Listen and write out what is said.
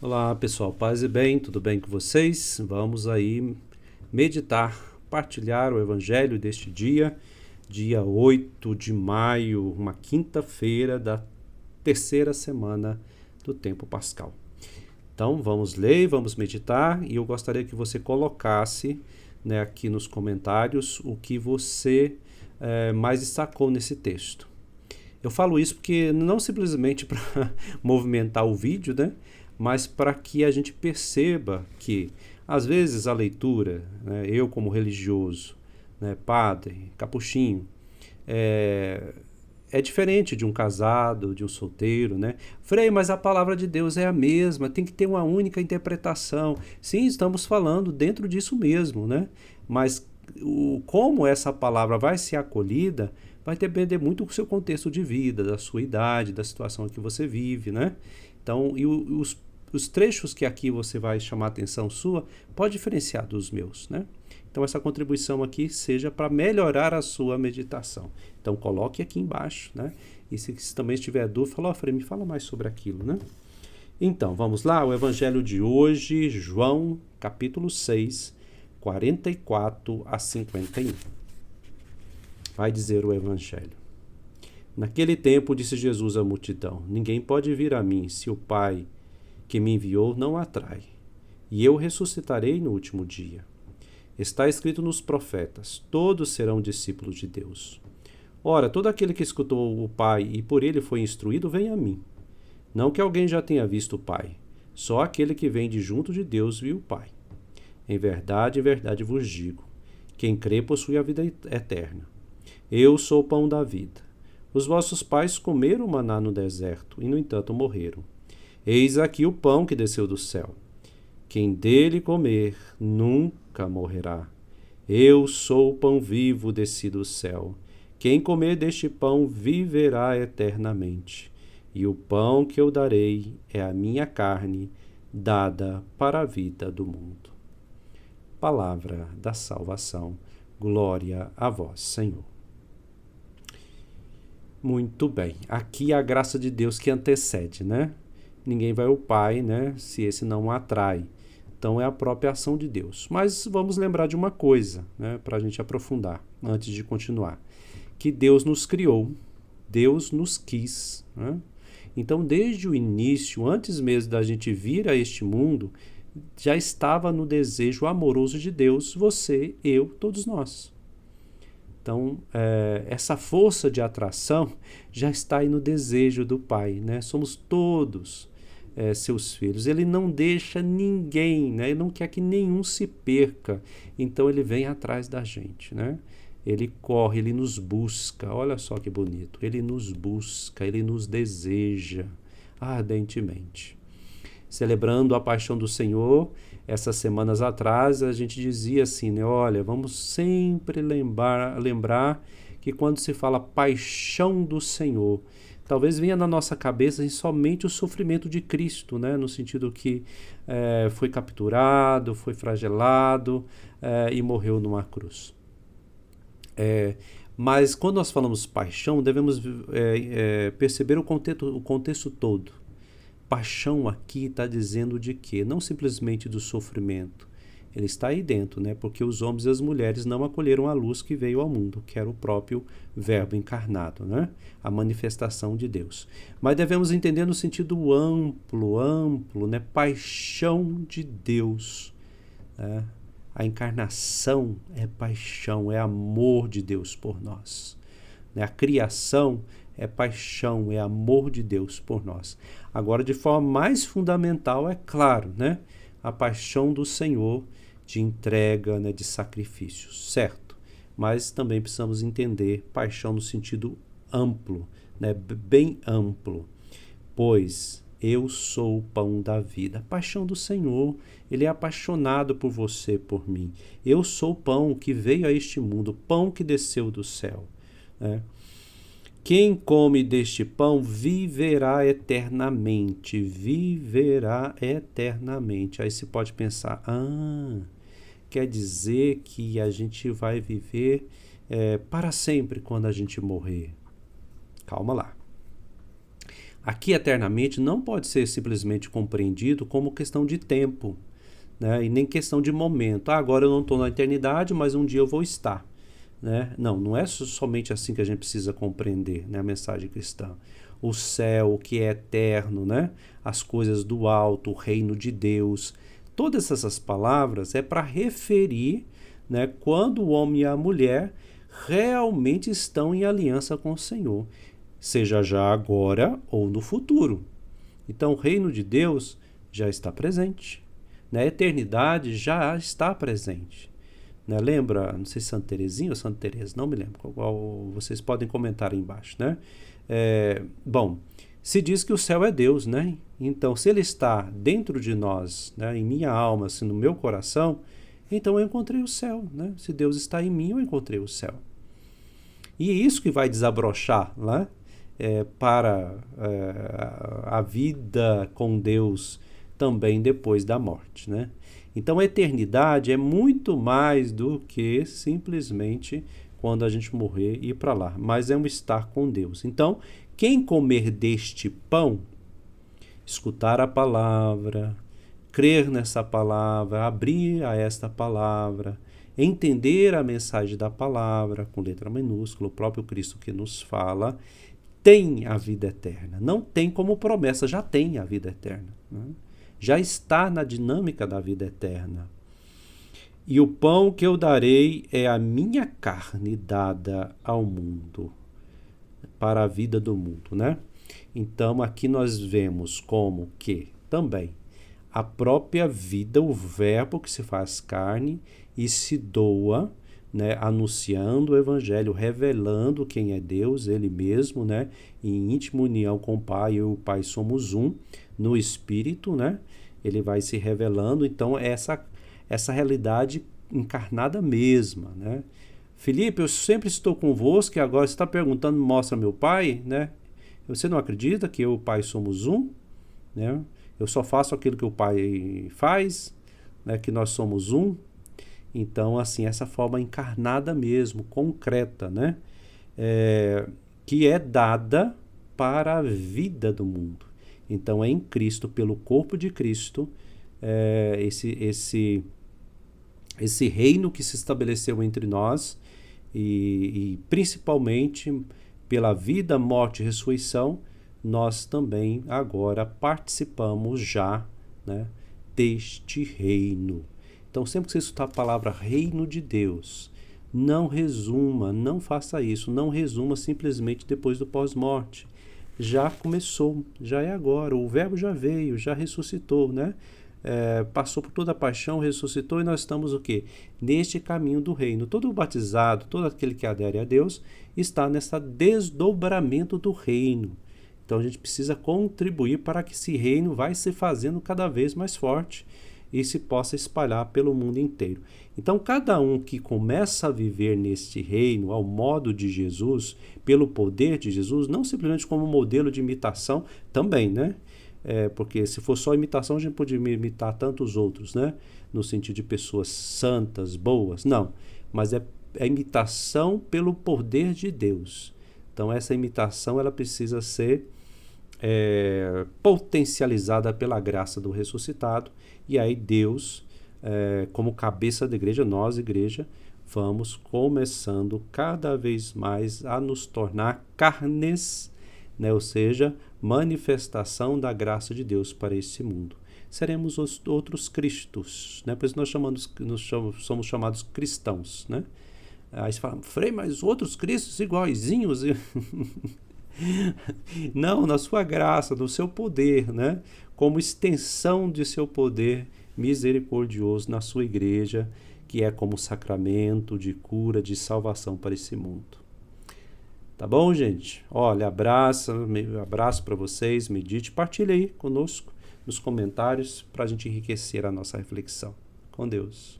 Olá pessoal, paz e bem, tudo bem com vocês? Vamos aí meditar, partilhar o evangelho deste dia, dia 8 de maio, uma quinta-feira da terceira semana do tempo pascal. Então vamos ler, vamos meditar e eu gostaria que você colocasse, aqui nos comentários o que você mais destacou nesse texto. Eu falo isso porque não simplesmente para movimentar o vídeo, mas para que a gente perceba que, às vezes, a leitura, eu como religioso, padre, capuchinho, é, é diferente de um casado, de um solteiro, Frei, mas a palavra de Deus é a mesma, tem que ter uma única interpretação. Sim, estamos falando dentro disso mesmo, Mas como essa palavra vai ser acolhida vai depender muito do seu contexto de vida, da sua idade, da situação que você vive, Então, os trechos que aqui você vai chamar a atenção sua, pode diferenciar dos meus, Então, essa contribuição aqui seja para melhorar a sua meditação. Então, coloque aqui embaixo, E se também estiver dúvida, fala, Frei, me fala mais sobre aquilo, Então, vamos lá, o evangelho de hoje, João, capítulo 6, 44 a 51. Vai dizer o evangelho. Naquele tempo disse Jesus à multidão: Ninguém pode vir a mim se o Pai que me enviou não atrai, e eu ressuscitarei no último dia. Está escrito nos profetas: todos serão discípulos de Deus. Ora, todo aquele que escutou o Pai e por ele foi instruído, vem a mim. Não que alguém já tenha visto o Pai, só aquele que vem de junto de Deus viu o Pai. Em verdade vos digo, quem crê possui a vida eterna. Eu sou o pão da vida. Os vossos pais comeram maná no deserto e, no entanto, morreram. Eis aqui o pão que desceu do céu. Quem dele comer nunca morrerá. Eu sou o pão vivo descido do céu. Quem comer deste pão viverá eternamente. E o pão que eu darei é a minha carne, dada para a vida do mundo. Palavra da salvação. Glória a vós, Senhor. Muito bem. Aqui a graça de Deus que antecede, Ninguém vai ao Pai, se esse não atrai. Então é a própria ação de Deus. Mas vamos lembrar de uma coisa, para a gente aprofundar, antes de continuar. Que Deus nos criou, Deus nos quis. Então, desde o início, antes mesmo da gente vir a este mundo, já estava no desejo amoroso de Deus, você, eu, todos nós. Então, essa força de atração já está aí no desejo do Pai, Somos todos seus filhos. Ele não deixa ninguém, Ele não quer que nenhum se perca. Então, ele vem atrás da gente, Ele corre, ele nos busca. Olha só que bonito. Ele nos busca, ele nos deseja ardentemente. Celebrando a paixão do Senhor, essas semanas atrás a gente dizia assim, olha, vamos sempre lembrar que quando se fala paixão do Senhor, talvez venha na nossa cabeça somente o sofrimento de Cristo, no sentido que foi capturado, foi flagelado e morreu numa cruz. Mas quando nós falamos paixão, devemos perceber o contexto todo. Paixão aqui está dizendo de quê? Não simplesmente do sofrimento. Ele está aí dentro, porque os homens e as mulheres não acolheram a luz que veio ao mundo, que era o próprio Verbo encarnado, a manifestação de Deus. Mas devemos entender no sentido amplo, paixão de Deus. A encarnação é paixão, é amor de Deus por nós. A criação é paixão, é amor de Deus por nós. Agora, de forma mais fundamental, é claro, a paixão do Senhor de entrega, de sacrifício, certo? Mas também precisamos entender paixão no sentido amplo, bem amplo. Pois eu sou o pão da vida. A paixão do Senhor, Ele é apaixonado por você, por mim. Eu sou o pão que veio a este mundo, o pão que desceu do céu. Quem come deste pão viverá eternamente. Viverá eternamente. Aí se pode pensar, quer dizer que a gente vai viver para sempre quando a gente morrer. Calma lá. Aqui eternamente não pode ser simplesmente compreendido como questão de tempo, né? E nem questão de momento. Agora eu não estou na eternidade, mas um dia eu vou estar. Né? Não é somente assim que a gente precisa compreender, né, a mensagem cristã. O céu, o que é eterno, né? As coisas do alto, o reino de Deus. Todas essas palavras é para referir, né, quando o homem e a mulher realmente estão em aliança com o Senhor, seja já agora ou no futuro. Então o reino de Deus já está presente. Na eternidade já está presente. Né? Lembra, não sei se Santa Teresinha ou Santa Teresa, não me lembro, qual vocês podem comentar aí embaixo, né? Bom, se diz que o céu é Deus, né? Então, se ele está dentro de nós, né, em minha alma, assim, no meu coração, então eu encontrei o céu, né? Se Deus está em mim, eu encontrei o céu. E é isso que vai desabrochar, né? Para a vida com Deus também depois da morte, né? Então a eternidade é muito mais do que simplesmente quando a gente morrer e ir para lá, mas é um estar com Deus. Então, quem comer deste pão, escutar a palavra, crer nessa palavra, abrir a esta palavra, entender a mensagem da palavra, com letra minúscula, o próprio Cristo que nos fala, tem a vida eterna. Não tem como promessa, já tem a vida eterna, né? Já está na dinâmica da vida eterna. E o pão que eu darei é a minha carne dada ao mundo, para a vida do mundo, né? Então aqui nós vemos como que também a própria vida, o verbo que se faz carne e se doa, né, anunciando o evangelho, revelando quem é Deus, ele mesmo, né, em íntima união com o Pai, eu e o Pai somos um, no Espírito, né, ele vai se revelando, então essa realidade encarnada mesma, né. Felipe, eu sempre estou convosco e agora você está perguntando, mostra meu Pai, né, você não acredita que eu e o Pai somos um, né, eu só faço aquilo que o Pai faz, né, que nós somos um. Então, assim, essa forma encarnada mesmo, concreta, né? Que é dada para a vida do mundo. Então, é em Cristo, pelo corpo de Cristo, esse reino que se estabeleceu entre nós e principalmente pela vida, morte e ressurreição, nós também agora participamos já, né, deste reino. Então, sempre que você escutar a palavra reino de Deus, não resuma, não faça isso, não resuma simplesmente depois do pós-morte. Já começou, já é agora, o verbo já veio, já ressuscitou, né? Passou por toda a paixão, ressuscitou e nós estamos o quê? Neste caminho do reino. Todo batizado, todo aquele que adere a Deus, está nesse desdobramento do reino. Então a gente precisa contribuir para que esse reino vai se fazendo cada vez mais forte e se possa espalhar pelo mundo inteiro. Então, cada um que começa a viver neste reino ao modo de Jesus, pelo poder de Jesus, não simplesmente como modelo de imitação, também, né? Porque se for só imitação, a gente podia imitar tantos outros, né? No sentido de pessoas santas, boas, não. Mas é imitação pelo poder de Deus. Então, essa imitação ela precisa ser potencializada pela graça do ressuscitado, e aí Deus, como cabeça da igreja, nós, igreja, vamos começando cada vez mais a nos tornar carnes, né? Ou seja, manifestação da graça de Deus para esse mundo. Seremos os outros Cristos, né? Por isso nós somos chamados cristãos, né? Aí você fala, Frei, mas outros Cristos iguaizinhos... Não, na sua graça, no seu poder, né? Como extensão de seu poder misericordioso na sua igreja, que é como sacramento de cura, de salvação para esse mundo. Tá bom, gente? Olha, abraço para vocês, medite, partilhe aí conosco nos comentários para a gente enriquecer a nossa reflexão. Com Deus.